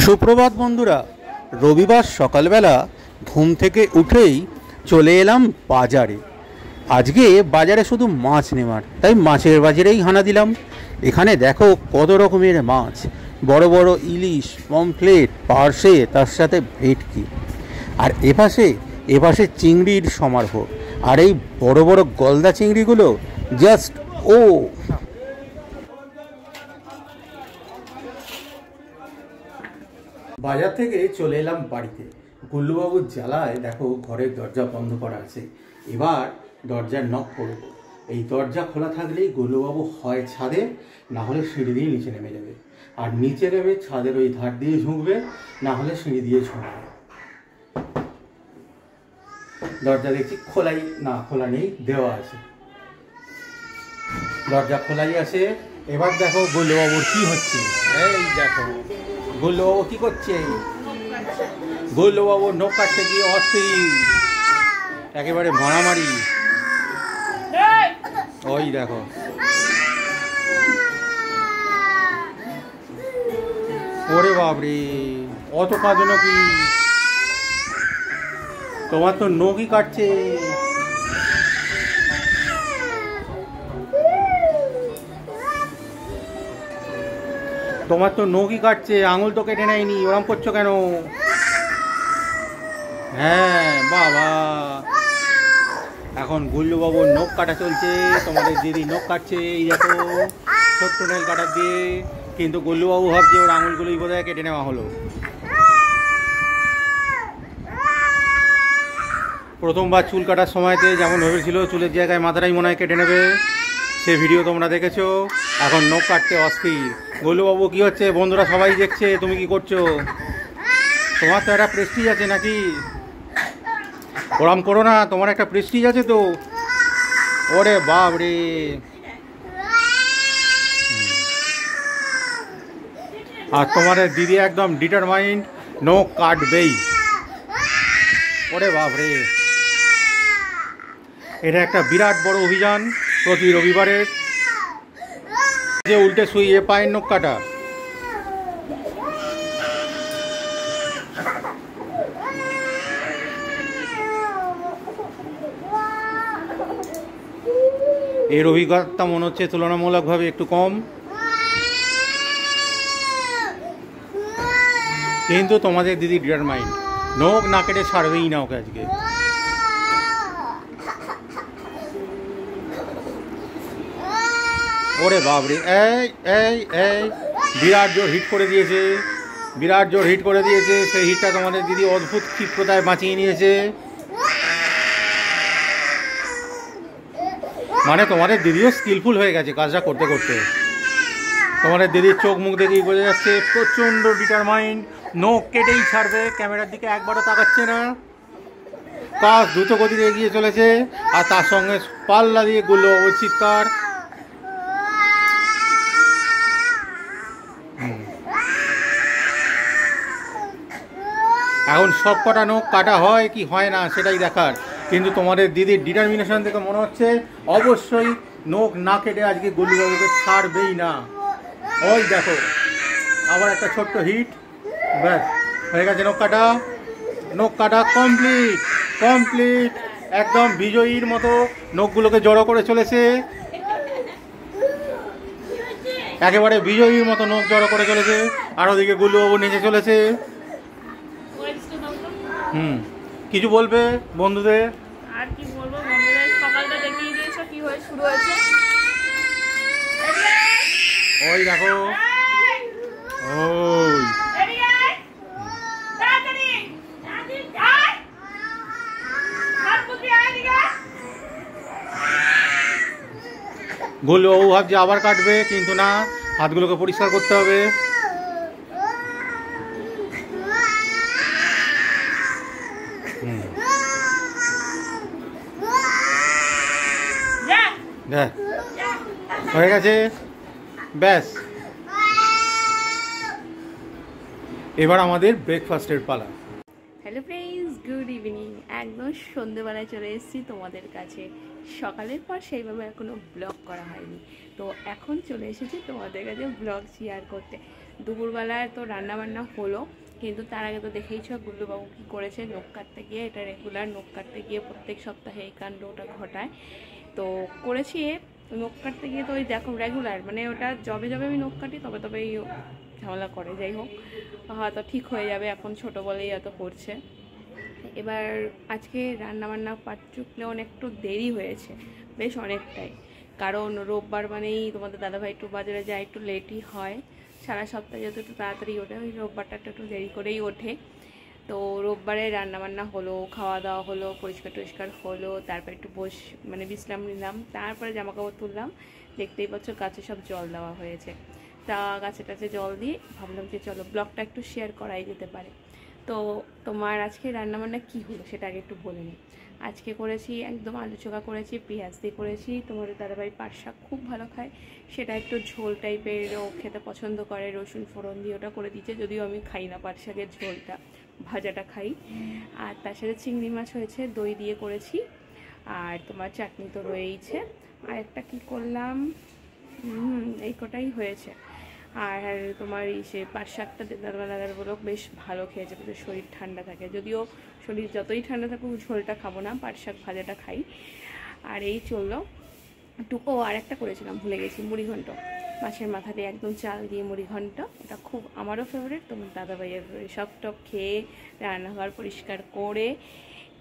সুপ্রভাত বন্ধুরা, রবিবার সকালবেলা ঘুম থেকে উঠেই চলে এলাম বাজারে। আজকে বাজারে শুধু মাছ নেওয়ার, তাই মাছের বাজারেই হানা দিলাম। এখানে দেখো কত রকমের মাছ, বড় বড় ইলিশ, পমফ্লেট, পার্শে, তার সাথে ভেটকি। আর এপাশে চিংড়ির সমারোহ। আর এই বড় বড় গলদা চিংড়িগুলো জাস্ট ও বাজার থেকে চলে এলাম বাড়িতে। গুল্লুবাবুর জ্বালায় দেখো ঘরের দরজা বন্ধ করা আছে। এবার দরজার নক করব। এই দরজা খোলা থাকলেই গুল্লুবাবু হয় ছাদে, না হলে সিঁড়ি দিয়ে নিচে নেমে যাবে। আর নিচে নেমে ছাদের ওই ধার দিয়ে ঝুঁকবে, না হলে সিঁড়ি দিয়ে ঝুঁকবে। দরজা দেখছি খোলা নেই, দেওয়া আছে। দরজা খোলাই আছে। এবার দেখো গুল্লুবাবুর কি হচ্ছে। এই দেখো গুল্লুবাবু কি করছে। গুল্লুবাবু নখ কাটতে গিয়ে অস্থির, একেবারে মারামারি। ওই দেখো, ওরে বাবরে, অত কাঁদো কি? তোমার তো নখই কাটছে। তোমার তো নখই কাটছে, আঙুল তো কেটে নেয়নি, ওরম করছো কেন? হ্যাঁ বাবা, এখন গুল্লুবাবুর নখ কাটা চলছে, তোমাদের দিদি নখ কাটছে। এই দেখো ছোট্ট নেল কাটার দিয়ে। কিন্তু গুল্লুবাবু ভাবছে ওর আঙুলগুলোই বোধহয় কেটে নেওয়া হলো। প্রথমবার চুল কাটার সময়তে যেমন ভেবেছিল চুলের জায়গায় মাথাটাই মনে হয় কেটে নেবে, সে ভিডিও তোমরা দেখেছো। এখন নখ কাটতে অস্থির। গুল্লুবাবু কি হচ্ছে? বন্ধুরা সবাই দেখছে, তুমি কি করছো? তোমার তো একটা প্রেস্টিজ আছে নাকি? ওরম করো না, তোমার একটা প্রেস্টিজ আছে তো। ওরে বাপ রে, আর তোমাদের দিদি একদম ডিটারমাইন্ড, নখ কাটবেই। ওরে বাপ রে, এটা একটা বিরাট বড় অভিযান প্রতি রবিবারের। যে উল্টে শুয়ে পায়ের নখ কাটা। এর অভিজ্ঞতা মনে হচ্ছে তুলনামূলকভাবে একটু কম, কিন্তু তোমাদের দিদি ডিটারমাইন্ড, নখ না কেটে ছাড়বেই না ওকে আজকে। ওরে বাবরে, এই এই এই বিরাট জোর হিট করে দিয়েছে, বিরাট জোর হিট করে দিয়েছে। সেই হিটটা তোমাদের দিদি অদ্ভুত ক্ষিপ্রতায় বাঁচিয়ে নিয়েছে। মানে তোমাদের দিদিও স্কিলফুল হয়ে গেছে কাজটা করতে করতে। তোমাদের দিদির চোখ মুখ দেখেই বোঝা যাচ্ছে প্রচণ্ড ডিটারমাইন্ড, নখ কেটেই ছাড়বে। ক্যামেরার দিকে একবারও তাকাচ্ছে না, কাজ দ্রুত গতিতে এগিয়ে চলেছে। আর তার সঙ্গে পাল্লা দিয়ে গুল্লুবাবুর চিৎকার। এখন সব কটা নখ কাটা হয় কি হয় না সেটাই দেখার। কিন্তু তোমাদের দিদির ডিটারমিনেশন থেকে মনে হচ্ছে অবশ্যই নখ না কেটে আজকে গুল্লুবাবুকে ছাড়বেই না। ওই দেখো আবার একটা ছোট্ট হিট, ব্যাস হয়ে গেছে নখ কাটা। নখ কাটা কমপ্লিট, কমপ্লিট। একদম বিজয়ীর মতো নখগুলোকে জড়ো করে চলেছে, একেবারে বিজয়ীর মতো নখ জড়ো করে চলেছে। আর ওদিকে গুল্লুবাবু নিচে চলেছে। কিছু বলবে বন্ধুদের? আর কি বলবো, বন্ধুদের সকালটা দেখিয়ে দিয়েছো কি হয়ে শুরু হয়েছে। ওই দেখো, ওই গুল্লুবাবু ভাবছে আবার কাটবে, কিন্তু না, হাতগুলোকে পরিষ্কার করতে হবে। হয়ে গেছে, ব্যাস। এবার আমাদের ব্রেকফাস্টের পালা। Hello friends, good evening. একদম সন্ধ্যেবেলায় চলে এসেছি তোমাদের কাছে। সকালের পর সেইভাবে এখনো ব্লগ করা হয়নি, তো এখন চলে এসেছি তোমাদের কাছে ব্লগ শেয়ার করতে। দুপুরবেলায় তো রান্নাবান্না হলো, কিন্তু তার আগে তো দেখেইছ গুল্লুবাবু কী করেছে নখ কাটতে গিয়ে। এটা রেগুলার নখ কাটতে গিয়ে প্রত্যেক সপ্তাহে এই কাণ্ডটা ঘটায়। তো করেছি নখ কাটতে গিয়ে, তো ওই দেখো রেগুলার মানে ওটা যবে যবে আমি নখ কাটি তবে তবেই ঝামেলা করে। যাই হোক, হয়তো ঠিক হয়ে যাবে, এখন ছোট বলেই এত করছে। এবার আজকে রান্নাবান্না পাট চুকলে একটু দেরি হয়েছে, বেশ অনেকটাই। কারণ রোববার মানেই তোমাদের দাদাভাই একটু বাজারে যায়, একটু লেটই হয়। সারা সপ্তাহে যেহেতু একটু তাড়াতাড়ি ওঠে, ওই রোববারটা একটু দেরি করেই ওঠে। তো রোববারে রান্নাবান্না হলো, খাওয়া দাওয়া হলো, পরিষ্কার টরিষ্কার হলো, তারপর একটু বিশ্রাম নিলাম, তারপরে জামাকাপড় তুললাম। দেখতেই পাচ্ছ গাছে সব জল দেওয়া হয়েছে। তা গাছে টাছে জল দিয়ে ভাবলাম যে চলো ব্লগটা একটু শেয়ার করাই যেতে পারে। তো তোমার আজকে রান্নাবান্না কি হলো সেটা আগে একটু বলে নিই। আজকে করেছি একদম আলু চোখা করেছি, পেঁয়াজ দিয়ে করেছি। তোমাদের দাদাভাই পাট শাক খুব ভালো খায়, সেটা একটু ঝোল টাইপের ও খেতে পছন্দ করে, রসুন ফোড়ন দিয়ে ওটা করে দিচ্ছে। যদিও আমি খাই না পাট শাকের ঝোলটা, ভাজাটা খাই। আর তার সাথে চিংড়ি মাছ হয়েছে, দই দিয়ে করেছি। আর তোমার চাটনি তো রয়েইছে। আর একটা কী করলাম, এই কটাই হয়েছে। আর তোমার এই সে পাট শাকটা দাদার বলো বেশ ভালো খেয়েছে, বেশ শরীর ঠান্ডা থাকে। যদিও শরীর যতই ঠান্ডা থাকুক ঝোলটা খাবো না, পাট শাক ভাজাটা খাই। আর এই চললো টুকো। আর একটা করেছিলাম ভুলে গেছি, মুড়িঘণ্ট, মাছের মাথা দিয়ে একদম চাল দিয়ে মুড়িঘণ্ট। এটা খুব আমারও ফেভারিট, তোমার দাদাভাইয়ের ফেভারিট। সব টপ খেয়ে রান্নাঘর পরিষ্কার করে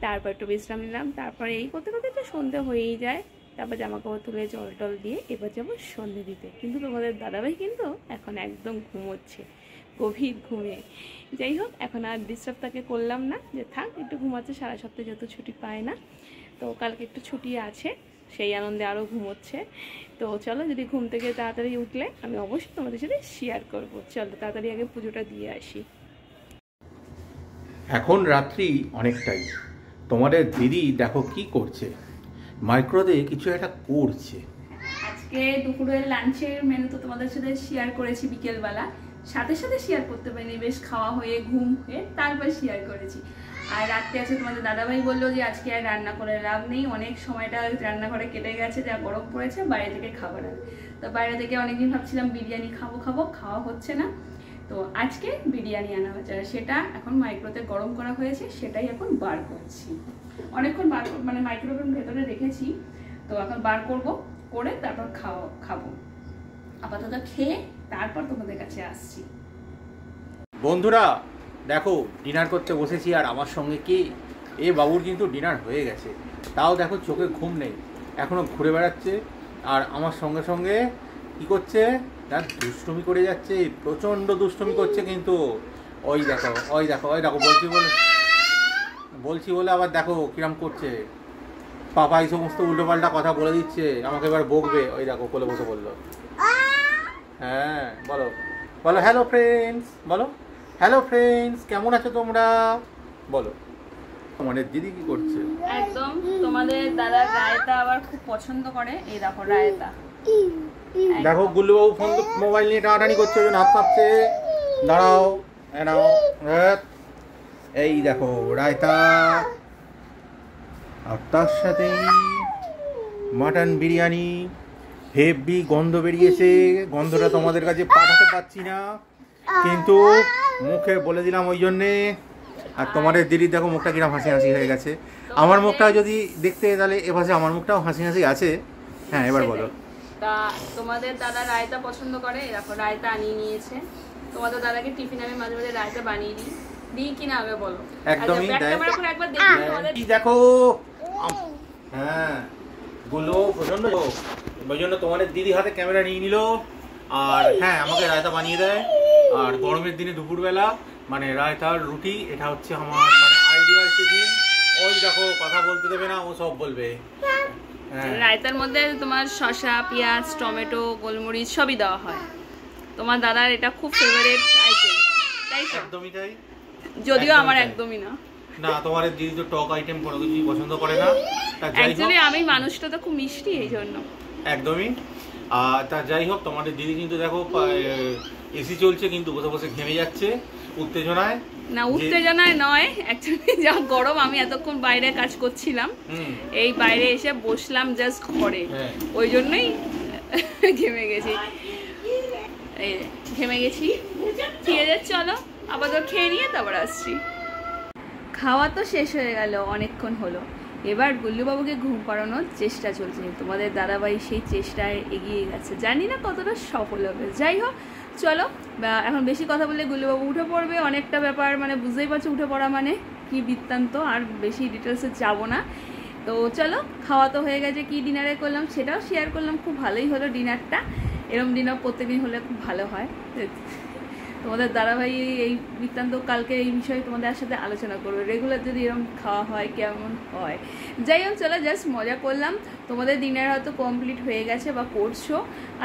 তারপর একটু বিশ্রাম নিলাম। তারপরে এই করতে করতে তো সন্ধে হয়েই যায়। তারপর জামাকাপড় তুলে জল টল দিয়ে এবার যাবো সন্ধে দিতে। কিন্তু তোমাদের দাদাভাই কিন্তু এখন একদম ঘুমোচ্ছে, গভীর ঘুমে। যাই হোক, এখন আর ডিস্টার্ব তাকে করলাম না, যে থাক একটু ঘুমাচ্ছে, সারা সপ্তাহে যত ছুটি পায় না। তো কালকে একটু ছুটি আছে, সেই আনন্দে আরও ঘুমোচ্ছে। তো চলো, যদি ঘুম থেকে তাড়াতাড়ি উঠলে আমি অবশ্যই তোমাদের সাথে শেয়ার করবো। চলো তাড়াতাড়ি আগে পুজোটা দিয়ে আসি। এখন রাত্রি অনেকটাই, তোমাদের দিদি দেখো কি করছে, মাইক্রোতে কিছু একটা করছে। আজকে দুপুরের লাঞ্চের মেনু তো তোমাদের সাথে শেয়ার করেছি বিকেলবেলা, সাথে সাথে শেয়ার করতে পারিনি, বেশ খাওয়া হয়ে ঘুম হয়ে তারপর শেয়ার করেছি। আর রাত্রে আছে তোমাদের দাদাভাই বললো যে আজকে আর রান্না করে লাভ নেই, অনেক সময়টা রান্নাঘরে কেটে গেছে, যা গরম পড়েছে, বাইরে থেকে খাবার আনে। তো বাইরে থেকে অনেকদিন ভাবছিলাম বিরিয়ানি খাওয়া হচ্ছে না। তো আজকে বিরিয়ানি আনা হয়েছে, আর সেটা এখন মাইক্রোতে গরম করা হয়েছে, সেটাই এখন বার করছি। অনেকক্ষণ বার মানে মাইক্রোওভেন ভেতরে রেখেছি, তো এখন বার করব, করে তারপর খাবো। আপাতত খেয়ে তারপর তোমাদের কাছে আসছি। বন্ধুরা দেখো, ডিনার করতে বসেছি, আর আমার সঙ্গে কি এ বাবুর কিন্তু ডিনার হয়ে গেছে, তাও দেখো চোখে ঘুম নেই, এখনও ঘুরে বেড়াচ্ছে। আর আমার সঙ্গে সঙ্গে কী করছে, তার দুষ্টুমি করে যাচ্ছে, প্রচণ্ড দুষ্টুমি করছে। কিন্তু ওই দেখো বলছি বলে আবার দেখো কিরম করছে, পাপা এই সমস্ত উল্টোপাল্টা কথা বলে দিচ্ছে, আমাকে এবার বকবে। ওই দেখো কোলে বসে বললো। হ্যাঁ বলো হ্যালো ফ্রেন্ডস, বলো হ্যালো ফ্রেন্ডস, কেমন আছো তোমরা, বলো। তোমাদের দিদি কি করছে? একদম তোমাদের দাদা রায়তা আবার খুব পছন্দ করে, এই দেখো রায়তা। দেখো গুল্লুবাবু ফোন মোবাইল নিয়ে টানাটানি করছে, ওই জন্য হাত কাঁপছে। দাঁড়াও, এই দেখো রায়তা, আর তার সাথে মাটন বিরিয়ানি। হেভি গন্ধ বেরিয়েছে, গন্ধটা তোমাদের কাছে পাঠাতে পারছি না, কিন্তু মুখে বলে দিলাম ওই জন্যে। আর তোমাদের দিদির দেখো মুখটা কিরম হাসি হাসি হয়ে গেছে। আমার মুখটা যদি দেখতে তাহলে এভাবে আমার মুখটাও হাসি হাসি আছে। হ্যাঁ এবার বলো। তা তোমাদের দাদা রায়তা পছন্দ করে, দেখো রায়তা আনিয়ে নিয়েছে। তোমাদের দাদাকে টিফিন আমি মাঝে মাঝে রায়তা বানিয়ে দিই কিনা আগে বলো। একদমই একবার দেখি দেখো। হ্যাঁ গুলো প্রচন্ড, ওই জন্য তোমাদের দিদি হাতে ক্যামেরা নিয়ে নিল। আর হ্যাঁ আমাকে রায়তা বানিয়ে দেয়। আর গরমের দিনে দুপুরবেলা মানে রায়তার রুটি, এটা হচ্ছে আমার মানে আইডিয়াল টিফিন। ওই দেখো কথা বলতে দেবে না, ও সব বলবে। রায়তার মধ্যে তোমার শসা, পেঁয়াজ, টমেটো, গোলমরিচ সবই দেওয়া হয়। তোমার দাদার এটা খুব ফেভারিট আইটেম, তাই তো? একদমই তাই, যদিও আমার একদমই না। না তোমার দিদি তো টক আইটেম কোনো কিছুই পছন্দ করে না। অ্যাকচুয়ালি আমি মানুষটা তো খুব মিষ্টি, এই জন্য। একদমই। তা যাই হোক, তোমাদের দিদি কিন্তু দেখো এসি চলছে কিন্তু বসে বসে ঘেমে যাচ্ছে উত্তেজনায়। না উত্তেজনায় নয়, অ্যাকচুয়ালি যা গরম, আমি এতক্ষণ বাইরে কাজ করছিলাম, এই বাইরে এসে বসলাম জাস্ট ঘরে, ওই জন্যই ঘেমে গেছি। ঠিক আছে চলো আপাতত খেয়ে নিয়ে তারপর আসছি। খাওয়া তো শেষ হয়ে গেল, অনেকক্ষণ হলো। এবার গুল্লুবাবুকে ঘুম পাড়ানোর চেষ্টা চলছে। তোমাদের দাদাভাই সেই চেষ্টায় এগিয়ে গেছে, জানি না কতটা সফল হবে। যাই হোক চলো, এখন বেশি কথা বললে গুল্লুবাবু উঠে পড়বে, অনেকটা ব্যাপার মানে বুঝতেই পারছো উঠে পড়া মানে কি বৃত্তান্ত, আর বেশি ডিটেলসে যাবো না। তো চলো, খাওয়া তো হয়ে গেছে, কি ডিনারে করলাম সেটাও শেয়ার করলাম। খুব ভালোই হলো ডিনারটা, এরম ডিনার প্রত্যেকদিন হলে খুব ভালো হয়। তোমাদের দাদাভাই এই বৃত্তান্ত কালকে এই বিষয়ে তোমাদের সাথে আলোচনা করবে, রেগুলার যদি এরকম খাওয়া হয় কেমন হয়। যাই হোক চলো, জাস্ট মজা করলাম। তোমাদের ডিনার হয়তো কমপ্লিট হয়ে গেছে বা করছো।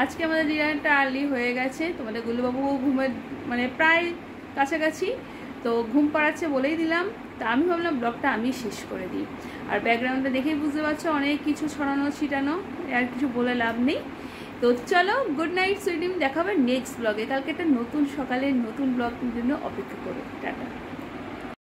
আজকে আমাদের ডিনারটা আর্লি হয়ে গেছে, তোমাদের গুল্লুবাবুও ঘুমের মানে প্রায় কাছাকাছি, তো ঘুম পাড়াচ্ছে বলেই দিলাম। তা আমি ভাবলাম ব্লগটা আমি শেষ করে দিই। আর ব্যাকগ্রাউন্ডটা দেখেই বুঝতে পারছো অনেক কিছু ছড়ানো ছিটানো, আর কিছু বলে লাভ নেই। তো চলো, গুড নাইট সুইডিম, দেখা হবে নেক্সট ব্লগে। কালকে একটা নতুন সকালে নতুন ব্লগের জন্য অপেক্ষা করো। টাটা।